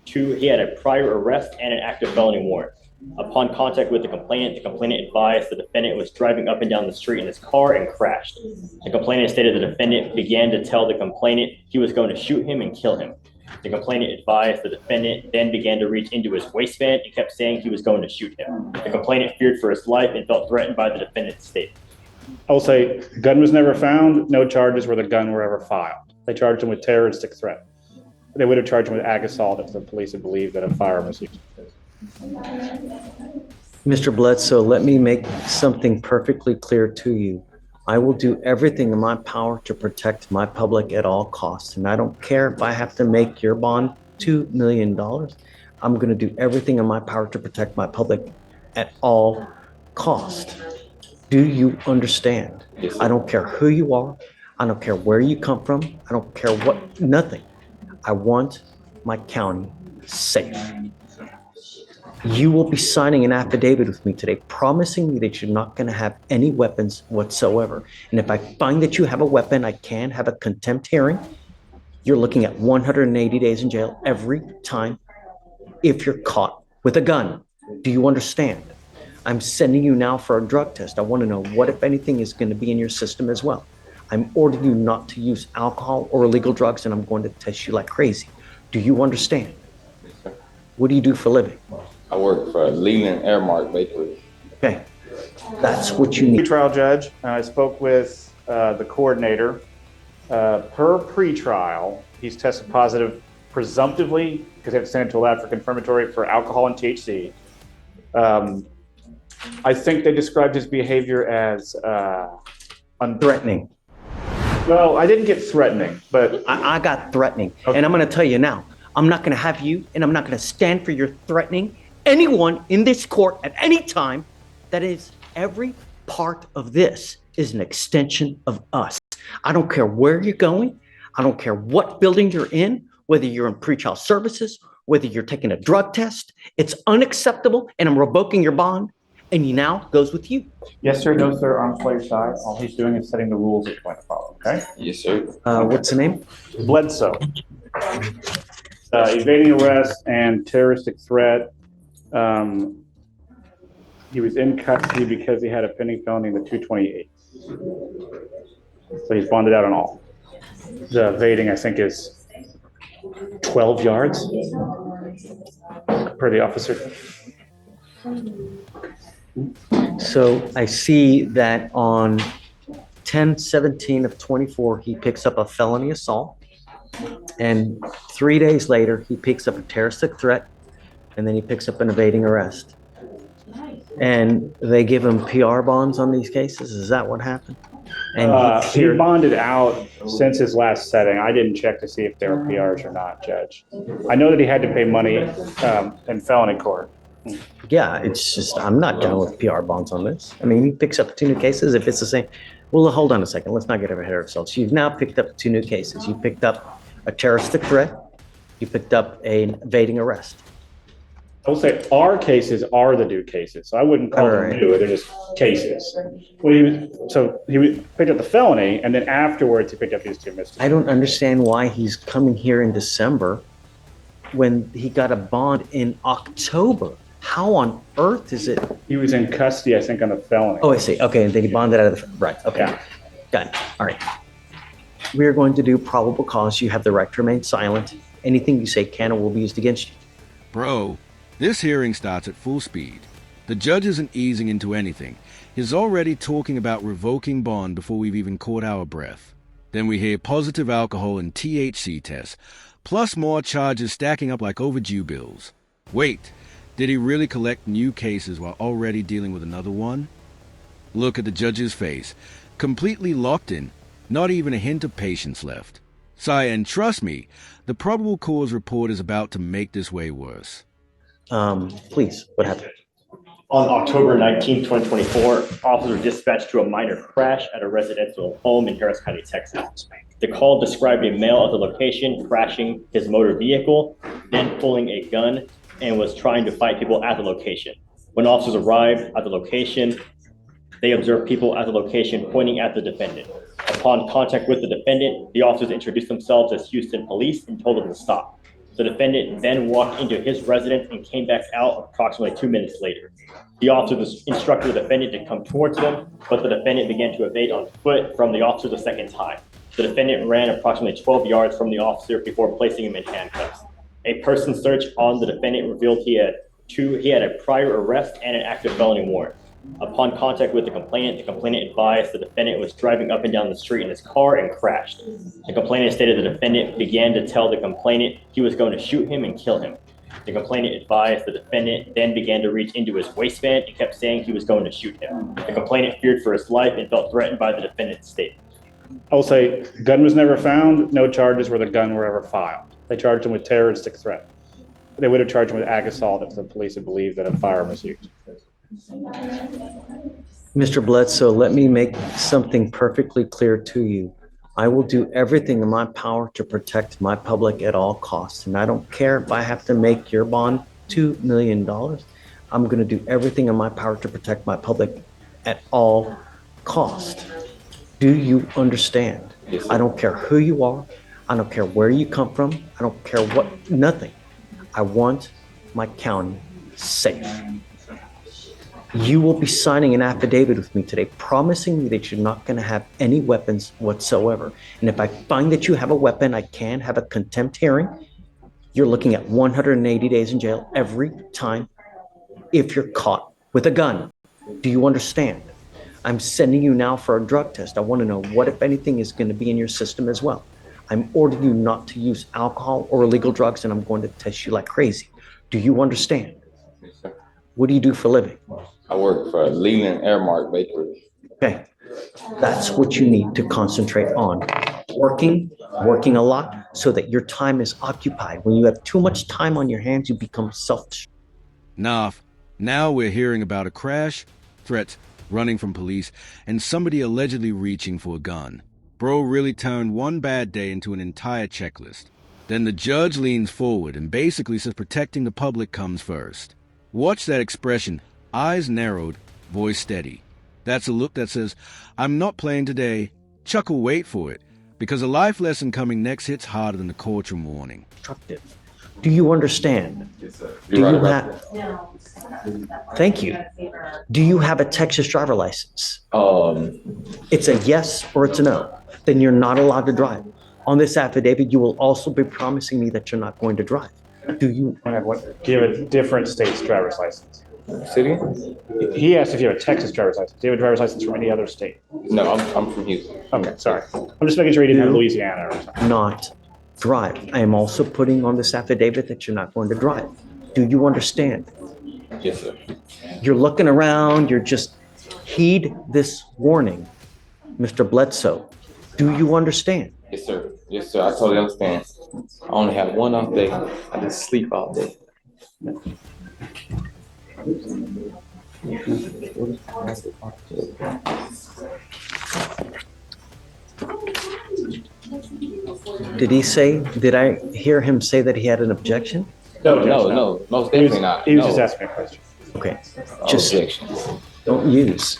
he had a prior arrest and an active felony warrant. Upon contact with the complainant advised the defendant was driving up and down the street in his car and crashed. The complainant stated the defendant began to tell the complainant he was going to shoot him and kill him. The complainant advised the defendant then began to reach into his waistband and kept saying he was going to shoot him. The complainant feared for his life and felt threatened by the defendant's statement. I will say gun was never found. No charges where the gun were ever filed. They charged him with terroristic threat. They would have charged him with ag assault if the police had believed that a firearm was used. Mr. Bledsoe, let me make something perfectly clear to you. I will do everything in my power to protect my public at all costs. And I don't care if I have to make your bond $2 million. I'm going to do everything in my power to protect my public at all costs. Do you understand? Yes, I don't care who you are. I don't care where you come from. I don't care what, nothing. I want my county safe. You will be signing an affidavit with me today, promising me that you're not going to have any weapons whatsoever. And if I find that you have a weapon, I can have a contempt hearing. You're looking at 180 days in jail every time if you're caught with a gun. Do you understand? I'm sending you now for a drug test. I want to know what, if anything, is going to be in your system as well. I'm ordering you not to use alcohol or illegal drugs, and I'm going to test you like crazy. Do you understand? Yes, sir. What do you do for a living? I work for Leland Airmark Bakery. Okay, that's what you need. Pretrial judge, I spoke with the coordinator. Per pretrial, he's tested positive presumptively, because they have to send it to a lab for confirmatory, for alcohol and THC. I think they described his behavior as Threatening. Well, I didn't get threatening, but I got threatening. Okay. And I'm going to tell you now, I'm not going to have you, and I'm not going to stand for your threatening anyone in this court at any time. That is, every part of this is an extension of us. I don't care where you're going. I don't care what building you're in, whether you're in pretrial services, whether you're taking a drug test. It's unacceptable, and I'm revoking your bond. And he now goes with you. yes, sir, no, sir, arms by your side. All he's doing is setting the rules that you're going to follow, okay? Yes, sir. What's the name? Bledsoe. Evading arrest and terroristic threat. He was in custody because he had a pending felony in the 228. So he's bonded out on all. The evading, I think, is 12 yards per the officer. So I see that on 10/17 of 24, he picks up a felony assault. And 3 days later, he picks up a terroristic threat. And then he picks up an evading arrest. And they give him PR bonds on these cases. Is that what happened? And He bonded out since his last setting. I didn't check to see if there were PRs or not, Judge. I know that he had to pay money in felony court. yeah, it's just, I'm not down with PR bonds on this. I mean, he picks up 2 new cases if it's the same. Well, hold on a second. Let's not get ahead of ourselves. You've now picked up 2 new cases. You picked up a terroristic threat. You picked up an evading arrest. I will say our cases are the new cases, so I wouldn't call them Alright. new. They're just cases. Well, he picked up the felony, and then afterwards he picked up these 2 misdemeanors. I don't understand why he's coming here in December when he got a bond in October. How on earth is it? He was in custody, I think, on the felony. Oh, I see. Okay, and then he bonded out of the, right, okay. Yeah. Got it. All right. We are going to do probable cause. You have the right to remain silent. Anything you say can or will be used against you. Bro, this hearing starts at full speed. The judge isn't easing into anything. He's already talking about revoking bond before we've even caught our breath. Then we hear positive alcohol and THC tests, plus more charges stacking up like overdue bills. Wait, did he really collect new cases while already dealing with another one? Look at the judge's face, completely locked in, not even a hint of patience left. Sire, and trust me, the probable cause report is about to make this way worse. Please, what happened? On October 19, 2024, officers were dispatched to a minor crash at a residential home in Harris County, Texas. The call described a male at the location crashing his motor vehicle, then pulling a gun, and was trying to fight people at the location. When officers arrived at the location, they observed people at the location pointing at the defendant. Upon contact with the defendant, the officers introduced themselves as Houston police and told them to stop. The defendant then walked into his residence and came back out approximately 2 minutes later. The officer instructed the defendant to come towards them, but the defendant began to evade on foot from the officer the second time. The defendant ran approximately 12 yards from the officer before placing him in handcuffs. A person search on the defendant revealed he had a prior arrest and an active felony warrant. Upon contact with the complainant advised the defendant was driving up and down the street in his car and crashed. The complainant stated the defendant began to tell the complainant he was going to shoot him and kill him. The complainant advised the defendant then began to reach into his waistband and kept saying he was going to shoot him. The complainant feared for his life and felt threatened by the defendant's statement. I will say, gun was never found. No charges where the gun were ever filed. They charged him with terroristic threat. They would have charged him with ag assault if the police had believed that a firearm was used. Mr. Bledsoe, let me make something perfectly clear to you. I will do everything in my power to protect my public at all costs. And I don't care if I have to make your bond $2 million. I'm going to do everything in my power to protect my public at all costs. Do you understand? Yes, sir. I don't care who you are. I don't care where you come from. I don't care what, nothing. I want my county safe. You will be signing an affidavit with me today, promising me that you're not going to have any weapons whatsoever. And if I find that you have a weapon, I can have a contempt hearing. You're looking at 180 days in jail every time if you're caught with a gun. Do you understand? I'm sending you now for a drug test. I want to know what, if anything, is going to be in your system as well. I'm ordering you not to use alcohol or illegal drugs, and I'm going to test you like crazy. Do you understand? Yes, sir. What do you do for a living? I work for Lehman Airmark Bakery. Okay, that's what you need to concentrate on. Working a lot so that your time is occupied. When you have too much time on your hands, you become selfish. Now we're hearing about a crash, threats, running from police, and somebody allegedly reaching for a gun. Bro really turned one bad day into an entire checklist. Then the judge leans forward and basically says protecting the public comes first. Watch that expression, eyes narrowed, voice steady. That's a look that says, I'm not playing today. Chuckle, wait for it, because a life lesson coming next hits harder than the courtroom warning. Constructive. Do you understand? Yes, sir. Do You're you right about have? Thank you. Do you have a Texas driver license? that. It's a yes or it's a no. Then you're not allowed to drive. On this affidavit, you will also be promising me that you're not going to drive. Do you? Do you have a different state's driver's license? City? He asked if you have a Texas driver's license. Do you have a driver's license from any other state? No, I'm from Houston. Okay, sorry. I'm just making sure he didn't have Louisiana or something. Not drive. I am also putting on this affidavit that you're not going to drive. Do you understand? Yes, sir. You're looking around, you're just heed this warning. Mr. Bledsoe, do you understand? Yes, sir. Yes, sir. I totally understand. I only have one off day. I just sleep all day. Did I hear him say that he had an objection? No, most He was, definitely not. he was No. just asking me a question. Okay, No just objections. don't use.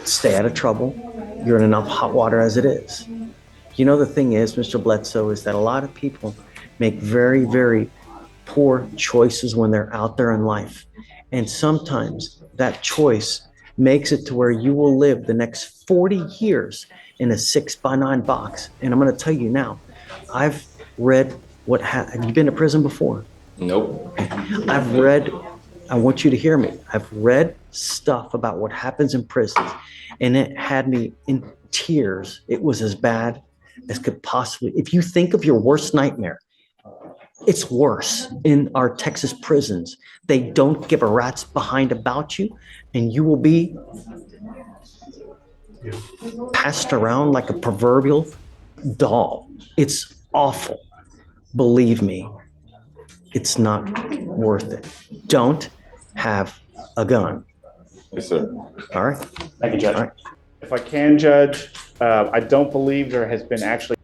Stay out of trouble. You're in enough hot water as it is. You know, the thing is, Mr. Bledsoe, is that a lot of people make very, very poor choices when they're out there in life. And sometimes that choice makes it to where you will live the next 40 years in a 6x9 box. And I'm going to tell you now, I've read have you been to prison before? Nope. I want you to hear me. I've read stuff about what happens in prisons, and it had me in tears. It was as bad as could possibly. If you think of your worst nightmare, it's worse in our Texas prisons. They don't give a rat's behind about you, and you will be passed around like a proverbial doll. It's awful. Believe me, it's not worth it. Don't have a gun. Yes, sir. All right? Thank you, Judge. All right. If I can, Judge, I don't believe there has been actually.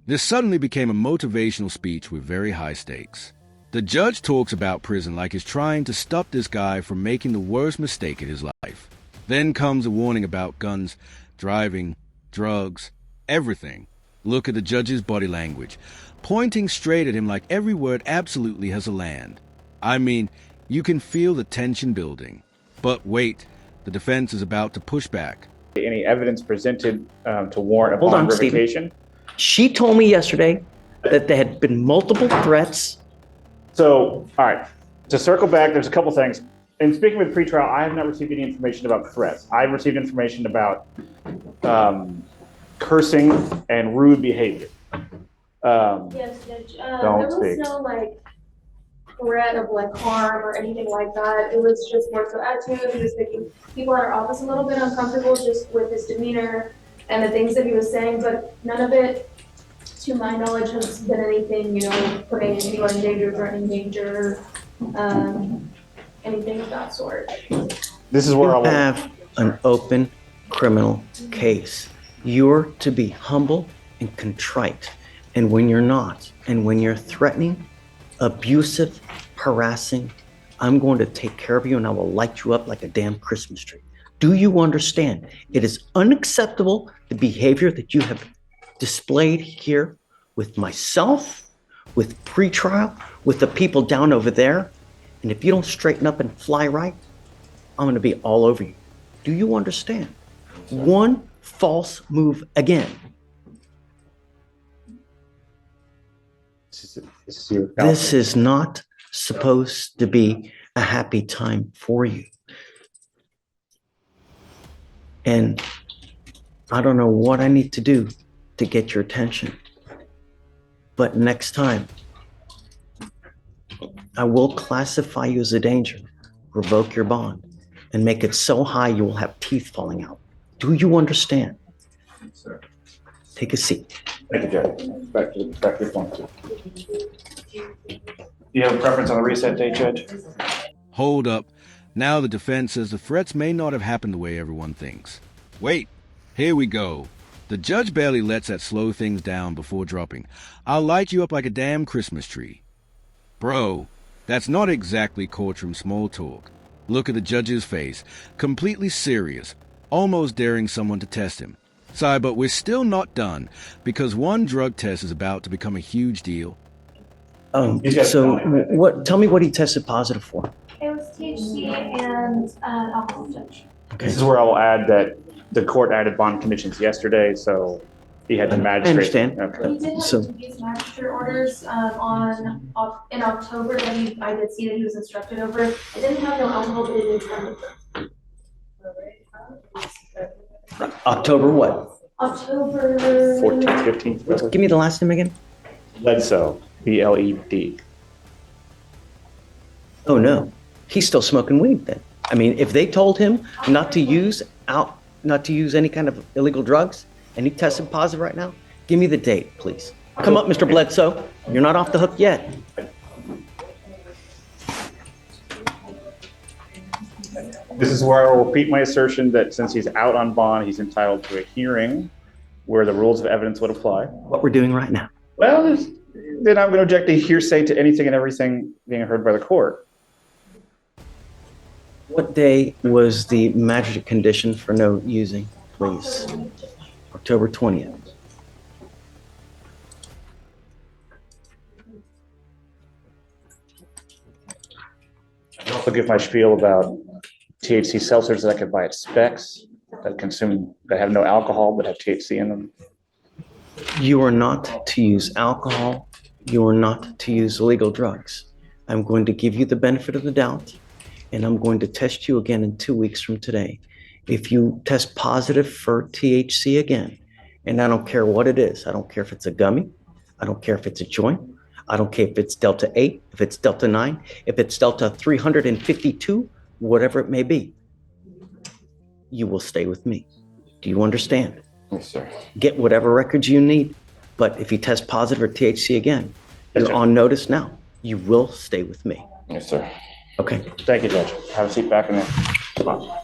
This suddenly became a motivational speech with very high stakes. The judge talks about prison like he's trying to stop this guy from making the worst mistake in his life. Then comes a warning about guns, driving, drugs, everything. Look at the judge's body language, pointing straight at him like every word absolutely has a land. I mean, you can feel the tension building. But wait, the defense is about to push back. Any evidence presented to warrant Hold upon on, Stephen. revocation? She told me yesterday that there had been multiple threats. So, all right, to circle back, there's a couple things. In speaking with pretrial, I have not received any information about threats. I've received information about cursing and rude behavior. Yes, Judge. Don't There was speak. no threat of harm or anything like that. It was just more so attitude. He was making people in our office a little bit uncomfortable just with his demeanor and the things that he was saying, but none of it, to my knowledge, has been anything, putting anyone in danger, threatening danger, anything of that sort. This is You where I will. have an open criminal case. You're to be humble and contrite. And when you're not, and when you're threatening, abusive, harassing, I'm going to take care of you and I will light you up like a damn Christmas tree. Do you understand? It is unacceptable, the behavior that you have displayed here with myself, with pretrial, with the people down over there. And if you don't straighten up and fly right, I'm going to be all over you. Do you understand? One false move again. This is not supposed to be a happy time for you. And I don't know what I need to do to get your attention. But next time, I will classify you as a danger, revoke your bond, and make it so high you will have teeth falling out. Do you understand? Sir. Take a seat. Thank you, Judge. Back to your point. Do you have a preference on the reset date, Judge? Hold up. Now the defense says the threats may not have happened the way everyone thinks. Wait, here we go. The judge barely lets that slow things down before dropping. I'll light you up like a damn Christmas tree. Bro, that's not exactly courtroom small talk. Look at the judge's face, completely serious, almost daring someone to test him. Sorry, but we're still not done, because one drug test is about to become a huge deal. So tell me what he tested positive for. It was THC and alcohol, Judge. This is where I will add that the court added bond conditions yesterday, so he had the magistrate. I understand. Okay. He did have So- these magistrate orders in October that I did see that he was instructed over. It didn't have no alcohol, but it did have October what? October 14th, 15th. Give me the last name again. Bledsoe, BLED. Oh no, he's still smoking weed then. I mean, if they told him not to use any kind of illegal drugs, and he tested positive right now, give me the date, please. Come up, Mr. Bledsoe. You're not off the hook yet. This is where I will repeat my assertion that since he's out on bond, he's entitled to a hearing where the rules of evidence would apply. What we're doing right now. Well, then I'm going to object to hearsay to anything and everything being heard by the court. What day was the magistrate condition for no using, please? October 20th. I'll also give my spiel about THC seltzers that I could buy at Specs that have no alcohol but have THC in them. You are not to use alcohol. You are not to use illegal drugs. I'm going to give you the benefit of the doubt, and I'm going to test you again in 2 weeks from today. If you test positive for THC again, and I don't care what it is, I don't care if it's a gummy, I don't care if it's a joint, I don't care if it's Delta 8, if it's Delta 9, if it's Delta 352, whatever it may be, you will stay with me. Do you understand? Yes, sir. Get whatever records you need, but if you test positive for THC again, Yes, you're sir. on notice now. You will stay with me. Yes, sir. Okay. Thank you, Judge. Have a seat back in there. Come on.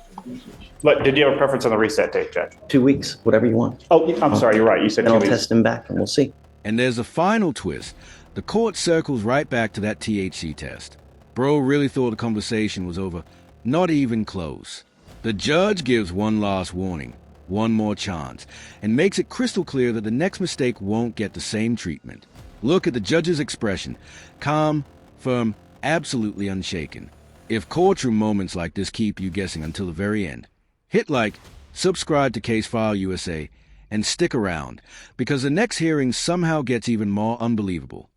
But did you have a preference on the reset date, Judge? 2 weeks, whatever you want. Oh, I'm sorry, you're right. You said Then 2 I'll weeks. test him back and we'll see. And there's a final twist. The court circles right back to that THC test. Bro really thought the conversation was over. Not even close. The judge gives one last warning. one more chance, and makes it crystal clear that the next mistake won't get the same treatment. Look at the judge's expression. Calm, firm, absolutely unshaken. If courtroom moments like this keep you guessing until the very end, hit like, subscribe to Case File USA, and stick around, because the next hearing somehow gets even more unbelievable.